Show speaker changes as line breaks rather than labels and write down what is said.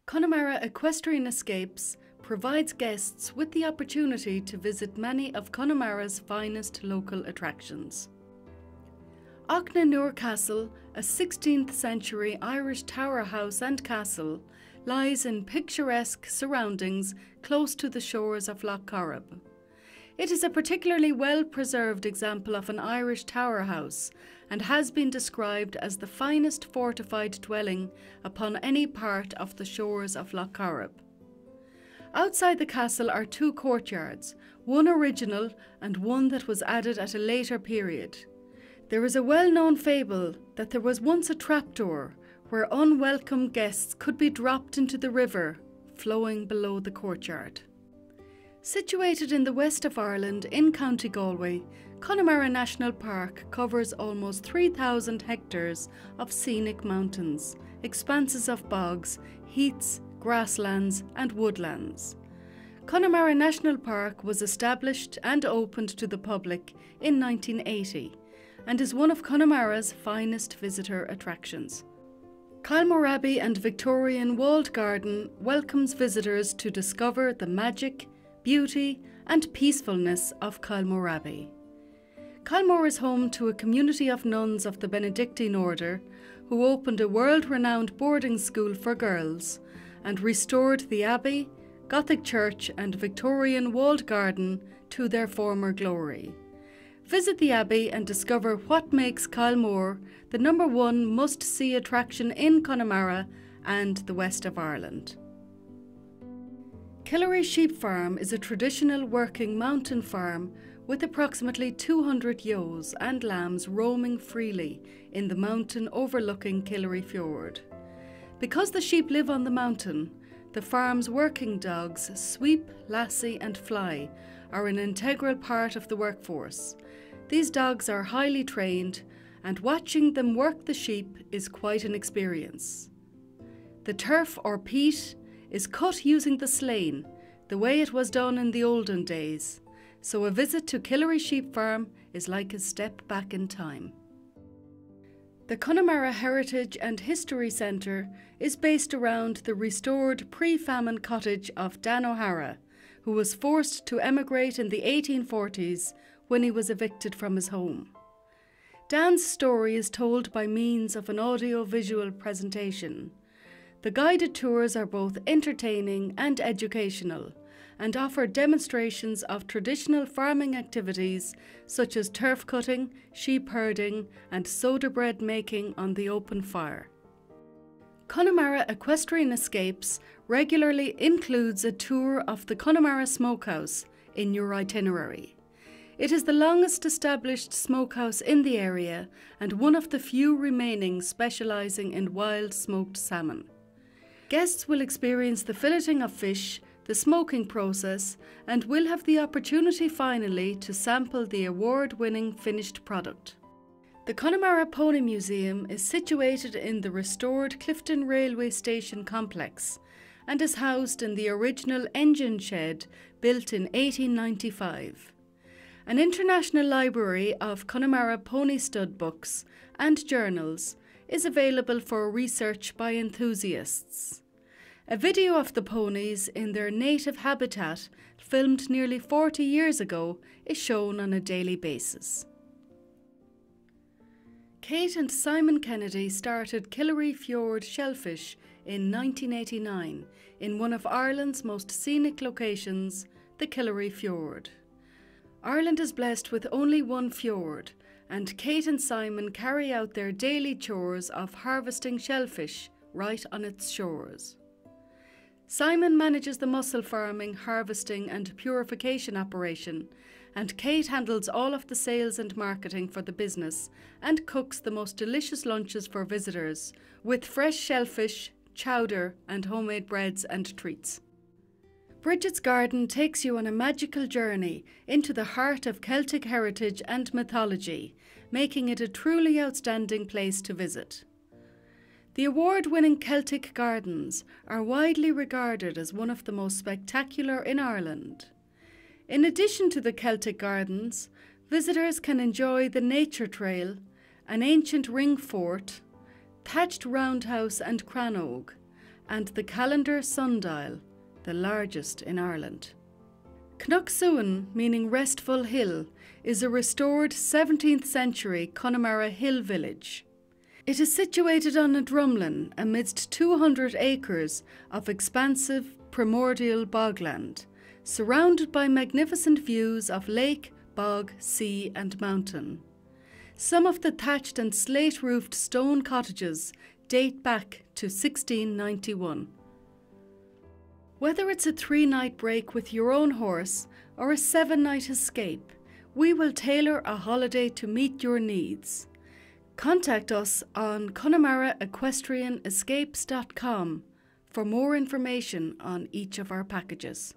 Connemara Equestrian Escapes provides guests with the opportunity to visit many of Connemara's finest local attractions. Auchnanure Castle, a 16th century Irish tower house and castle, lies in picturesque surroundings close to the shores of Lough Corrib. It is a particularly well-preserved example of an Irish tower house and has been described as the finest fortified dwelling upon any part of the shores of Lough Corrib. Outside the castle are two courtyards, one original and one that was added at a later period. There is a well-known fable that there was once a trapdoor where unwelcome guests could be dropped into the river flowing below the courtyard. Situated in the west of Ireland in County Galway, Connemara National Park covers almost 3,000 hectares of scenic mountains, expanses of bogs, heaths, grasslands and woodlands. Connemara National Park was established and opened to the public in 1980 and is one of Connemara's finest visitor attractions. Kylemore Abbey and Victorian walled garden welcomes visitors to discover the magic, beauty and peacefulness of Kylemore Abbey. Kylemore is home to a community of nuns of the Benedictine order who opened a world-renowned boarding school for girls and restored the abbey, Gothic church and Victorian walled garden to their former glory. Visit the abbey and discover what makes Kylemore the #1 must-see attraction in Connemara and the west of Ireland. Killary Sheep Farm is a traditional working mountain farm with approximately 200 ewes and lambs roaming freely in the mountain overlooking Killary Fjord. Because the sheep live on the mountain, the farm's working dogs, Sweep, Lassie and Fly, are an integral part of the workforce. These dogs are highly trained, and watching them work the sheep is quite an experience. The turf or peat is cut using the slane, the way it was done in the olden days, so a visit to Killary Sheep Farm is like a step back in time. The Connemara Heritage and History Centre is based around the restored pre-famine cottage of Dan O'Hara, who was forced to emigrate in the 1840s when he was evicted from his home. Dan's story is told by means of an audio-visual presentation. The guided tours are both entertaining and educational and offer demonstrations of traditional farming activities such as turf cutting, sheep herding and soda bread making on the open fire. Connemara Equestrian Escapes regularly includes a tour of the Connemara Smokehouse in your itinerary. It is the longest established smokehouse in the area and one of the few remaining specialising in wild smoked salmon. Guests will experience the filleting of fish, the smoking process, and will have the opportunity finally to sample the award-winning finished product. The Connemara Pony Museum is situated in the restored Clifton Railway Station complex and is housed in the original engine shed built in 1895. An international library of Connemara pony stud books and journals is available for research by enthusiasts. A video of the ponies in their native habitat, filmed nearly 40 years ago, is shown on a daily basis. Kate and Simon Kennedy started Killary Fjord Shellfish in 1989 in one of Ireland's most scenic locations, the Killary Fjord. Ireland is blessed with only one fjord, and Kate and Simon carry out their daily chores of harvesting shellfish right on its shores. Simon manages the mussel farming, harvesting and purification operation, and Kate handles all of the sales and marketing for the business and cooks the most delicious lunches for visitors with fresh shellfish, chowder and homemade breads and treats. Bridget's Garden takes you on a magical journey into the heart of Celtic heritage and mythology, making it a truly outstanding place to visit. The award-winning Celtic Gardens are widely regarded as one of the most spectacular in Ireland. In addition to the Celtic Gardens, visitors can enjoy the Nature Trail, an ancient ring fort, thatched roundhouse and crannog, and the calendar sundial, the largest in Ireland. Cnocksuan, meaning restful hill, is a restored 17th century Connemara hill village. It is situated on a drumlin amidst 200 acres of expansive primordial bogland, surrounded by magnificent views of lake, bog, sea and mountain. Some of the thatched and slate-roofed stone cottages date back to 1691. Whether it's a 3-night break with your own horse or a 7-night escape, we will tailor a holiday to meet your needs. Contact us on ConnemaraEquestrianEscapes.com for more information on each of our packages.